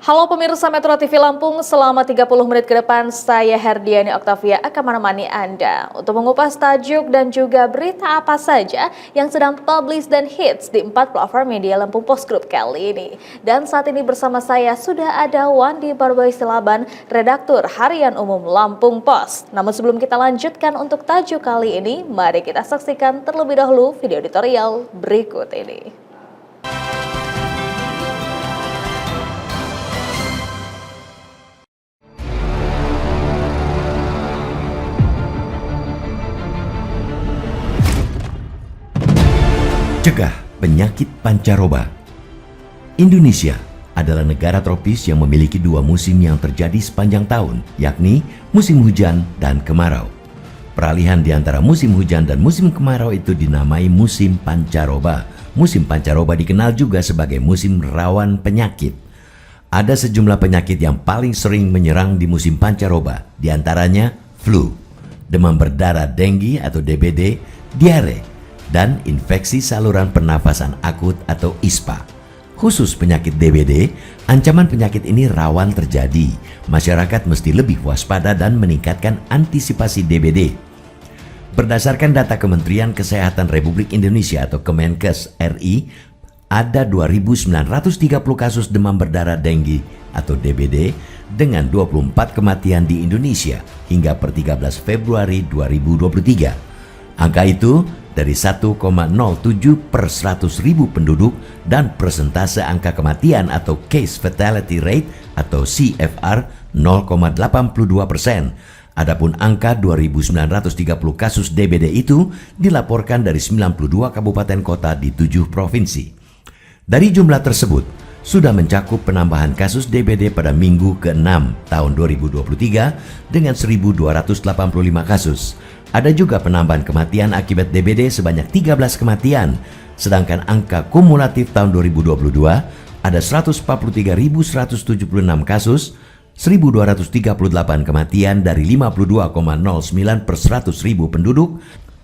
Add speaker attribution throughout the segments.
Speaker 1: Halo pemirsa Metro TV Lampung, selama 30 menit ke depan saya Herdiani Oktavia akan menemani Anda untuk mengupas tajuk dan juga berita apa saja yang sedang publish dan hits di 4 platform media Lampung Post Group kali ini. Dan saat ini bersama saya sudah ada Wandi Barboy Silaban, redaktur harian umum Lampung Post. Namun sebelum kita lanjutkan untuk tajuk kali ini, mari kita saksikan terlebih dahulu video editorial berikut ini.
Speaker 2: Cegah penyakit pancaroba. Indonesia adalah negara tropis yang memiliki dua musim yang terjadi sepanjang tahun, yakni musim hujan dan kemarau. Peralihan di antara musim hujan dan musim kemarau itu dinamai musim pancaroba. Musim pancaroba dikenal juga sebagai musim rawan penyakit. Ada sejumlah penyakit yang paling sering menyerang di musim pancaroba, di antaranya flu, demam berdarah dengue atau DBD, diare, dan infeksi saluran pernafasan akut atau ISPA. Khusus penyakit DBD, ancaman penyakit ini rawan terjadi. Masyarakat mesti lebih waspada dan meningkatkan antisipasi DBD. Berdasarkan data Kementerian Kesehatan Republik Indonesia atau Kemenkes RI, ada 2.930 kasus demam berdarah dengue atau DBD dengan 24 kematian di Indonesia hingga per 13 Februari 2023. Angka itu dari 1,07 per 100.000 penduduk dan persentase angka kematian atau case fatality rate atau CFR 0,82%. Adapun angka 2.930 kasus DBD itu dilaporkan dari 92 kabupaten kota di 7 provinsi. Dari jumlah tersebut, sudah mencakup penambahan kasus DBD pada minggu ke-6 tahun 2023 dengan 1.285 kasus. Ada juga penambahan kematian akibat DBD sebanyak 13 kematian, sedangkan angka kumulatif tahun 2022 ada 143.176 kasus, 1.238 kematian dari 52,09 per 100.000 penduduk,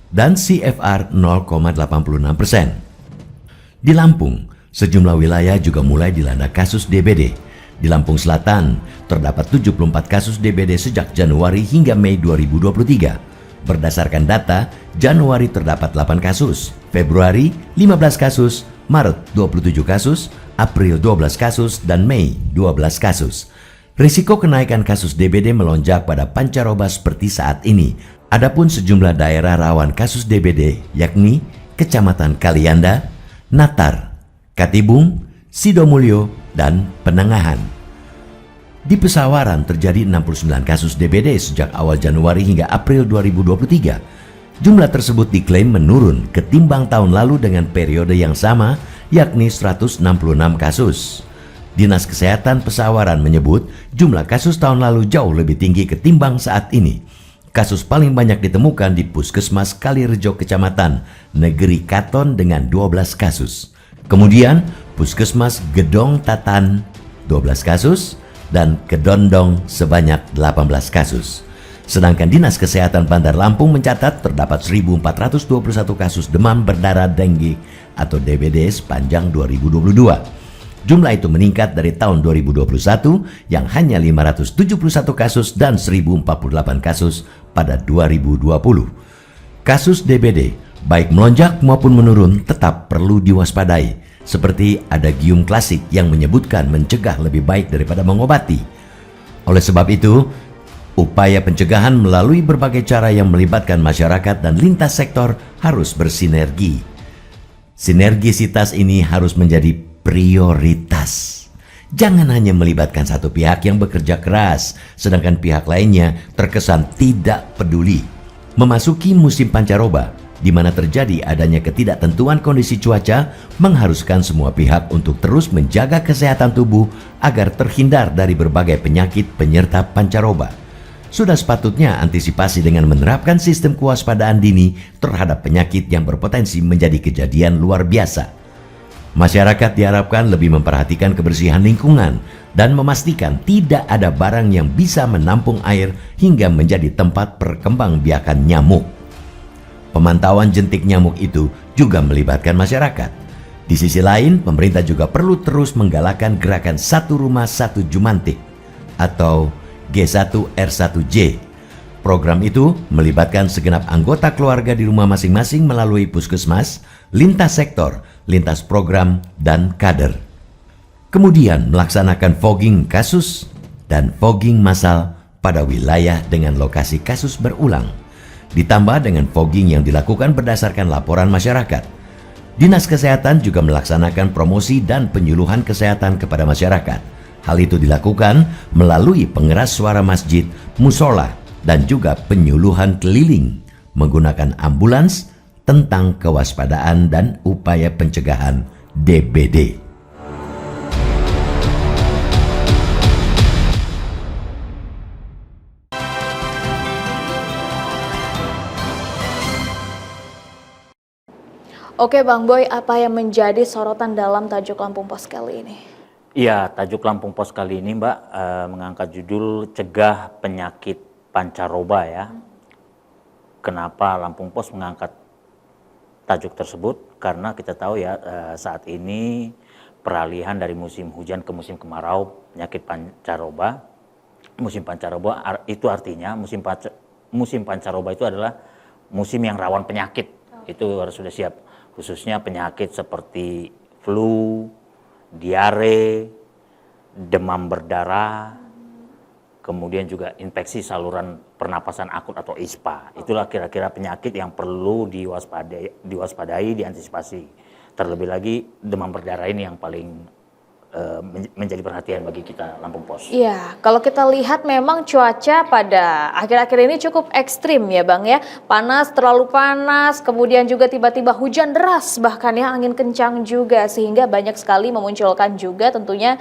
Speaker 2: dan CFR 0,86%. Di Lampung, sejumlah wilayah juga mulai dilanda kasus DBD. Di Lampung Selatan, terdapat 74 kasus DBD sejak Januari hingga Mei 2023. Berdasarkan data, Januari terdapat 8 kasus, Februari 15 kasus, Maret 27 kasus, April 12 kasus, dan Mei 12 kasus. Risiko kenaikan kasus DBD melonjak pada pancaroba seperti saat ini. Adapun sejumlah daerah rawan kasus DBD yakni Kecamatan Kalianda, Natar, Katibung, Sidomulyo, dan Penengahan. Di Pesawaran terjadi 69 kasus DBD sejak awal Januari hingga April 2023. Jumlah tersebut diklaim menurun ketimbang tahun lalu dengan periode yang sama, yakni 166 kasus. Dinas Kesehatan Pesawaran menyebut jumlah kasus tahun lalu jauh lebih tinggi ketimbang saat ini. Kasus paling banyak ditemukan di Puskesmas Kalirejo Kecamatan Negeri Katon dengan 12 kasus. Kemudian Puskesmas Gedong Tatan 12 kasus, dan Kedondong sebanyak 18 kasus. Sedangkan Dinas Kesehatan Bandar Lampung mencatat terdapat 1.421 kasus demam berdarah dengue atau DBD sepanjang 2022. Jumlah itu meningkat dari tahun 2021 yang hanya 571 kasus dan 1.048 kasus pada 2020. Kasus DBD baik melonjak maupun menurun tetap perlu diwaspadai. Seperti ada gium klasik yang menyebutkan mencegah lebih baik daripada mengobati. Oleh sebab itu, upaya pencegahan melalui berbagai cara yang melibatkan masyarakat dan lintas sektor harus bersinergi. Sinergisitas ini harus menjadi prioritas. Jangan hanya melibatkan satu pihak yang bekerja keras, sedangkan pihak lainnya terkesan tidak peduli. Memasuki musim pancaroba, di mana terjadi adanya ketidaktentuan kondisi cuaca, mengharuskan semua pihak untuk terus menjaga kesehatan tubuh agar terhindar dari berbagai penyakit penyerta pancaroba. Sudah sepatutnya antisipasi dengan menerapkan sistem kewaspadaan dini terhadap penyakit yang berpotensi menjadi kejadian luar biasa. Masyarakat diharapkan lebih memperhatikan kebersihan lingkungan dan memastikan tidak ada barang yang bisa menampung air hingga menjadi tempat perkembangbiakan nyamuk. Pemantauan jentik nyamuk itu juga melibatkan masyarakat. Di sisi lain, pemerintah juga perlu terus menggalakkan gerakan Satu Rumah Satu Jumantik atau G1R1J. Program itu melibatkan segenap anggota keluarga di rumah masing-masing melalui puskesmas, lintas sektor, lintas program, dan kader. Kemudian melaksanakan fogging kasus dan fogging massal pada wilayah dengan lokasi kasus berulang. Ditambah dengan fogging yang dilakukan berdasarkan laporan masyarakat. Dinas Kesehatan juga melaksanakan promosi dan penyuluhan kesehatan kepada masyarakat. Hal itu dilakukan melalui pengeras suara masjid, musola, dan juga penyuluhan keliling menggunakan ambulans tentang kewaspadaan dan upaya pencegahan DBD.
Speaker 1: Oke Bang Boy, apa yang menjadi sorotan dalam tajuk Lampung Pos kali ini?
Speaker 3: Iya, tajuk Lampung Pos kali ini Mbak mengangkat judul Cegah Penyakit Pancaroba ya. Kenapa Lampung Pos mengangkat tajuk tersebut? Karena kita tahu ya saat ini peralihan dari musim hujan ke musim kemarau, penyakit pancaroba. Musim pancaroba itu artinya musim pancaroba itu adalah musim yang rawan penyakit. Itu harus sudah siap. Khususnya penyakit seperti flu, diare, demam berdarah, kemudian juga infeksi saluran pernapasan akut atau ISPA. Itulah kira-kira penyakit yang perlu diwaspadai, diantisipasi. Terlebih lagi demam berdarah ini yang paling menjadi perhatian bagi kita Lampung Pos.
Speaker 1: Iya, kalau kita lihat memang cuaca pada akhir-akhir ini cukup ekstrim ya Bang ya. Panas, terlalu panas, kemudian juga tiba-tiba hujan deras, bahkan ya angin kencang juga. Sehingga banyak sekali memunculkan juga tentunya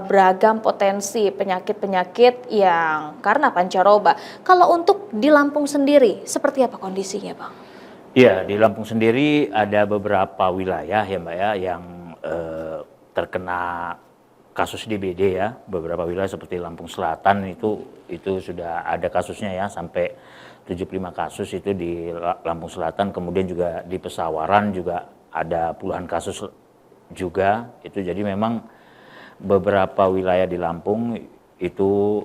Speaker 1: beragam potensi penyakit-penyakit yang karena pancaroba. Kalau untuk di Lampung sendiri, seperti apa kondisinya Bang?
Speaker 3: Iya, di Lampung sendiri ada beberapa wilayah ya Mbak ya yang terkena kasus DBD ya, beberapa wilayah seperti Lampung Selatan itu sudah ada kasusnya ya, sampai 75 kasus itu di Lampung Selatan, kemudian juga di Pesawaran juga ada puluhan kasus juga itu. Jadi memang beberapa wilayah di Lampung itu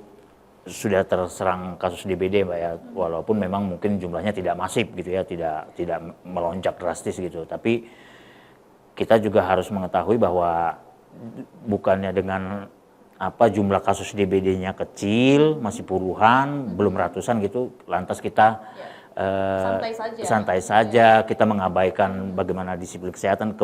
Speaker 3: sudah terserang kasus DBD Mbak ya, walaupun memang mungkin jumlahnya tidak masif gitu ya, tidak melonjak drastis gitu, tapi kita juga harus mengetahui bahwa bukannya dengan jumlah kasus DBD-nya kecil, masih puluhan, belum ratusan gitu, lantas kita santai saja, kita mengabaikan bagaimana disiplin kesehatan,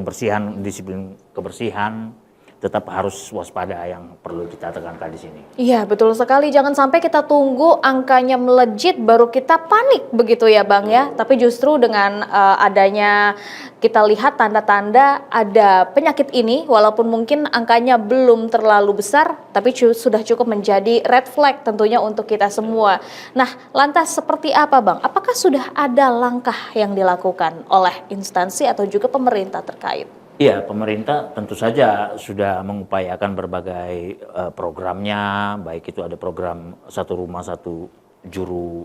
Speaker 3: disiplin kebersihan. Tetap harus waspada yang perlu kita tekankan di sini.
Speaker 1: Iya, betul sekali. Jangan sampai kita tunggu angkanya melejit baru kita panik begitu ya Bang ya. Tapi justru dengan adanya kita lihat tanda-tanda ada penyakit ini, walaupun mungkin angkanya belum terlalu besar, tapi sudah cukup menjadi red flag tentunya untuk kita semua. Nah, lantas seperti apa Bang? Apakah sudah ada langkah yang dilakukan oleh instansi atau juga pemerintah terkait?
Speaker 3: Iya, pemerintah tentu saja sudah mengupayakan berbagai programnya, baik itu ada program Satu Rumah Satu Juru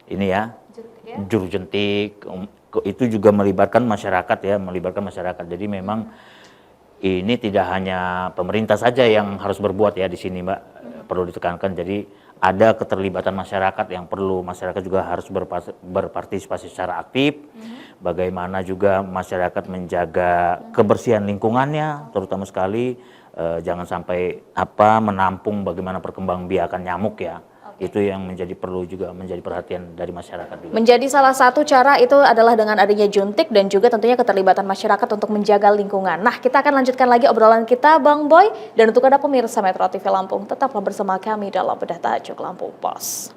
Speaker 3: ini ya, Juru Jentik, itu juga melibatkan masyarakat ya, Jadi memang ini tidak hanya pemerintah saja yang harus berbuat ya di sini Mbak, perlu ditekankan. Jadi ada keterlibatan masyarakat yang perlu, masyarakat juga harus berpartisipasi secara aktif. Bagaimana juga masyarakat menjaga kebersihan lingkungannya, terutama sekali jangan sampai menampung bagaimana perkembangbiakan nyamuk ya. Itu yang perlu juga menjadi perhatian dari masyarakat juga.
Speaker 1: Menjadi salah satu cara itu adalah dengan adanya juntik dan juga tentunya keterlibatan masyarakat untuk menjaga lingkungan. Nah, kita akan lanjutkan lagi obrolan kita Bang Boy, dan untuk Anda pemirsa Metro TV Lampung, tetaplah bersama kami dalam Bedah Tajuk Lampung Pos.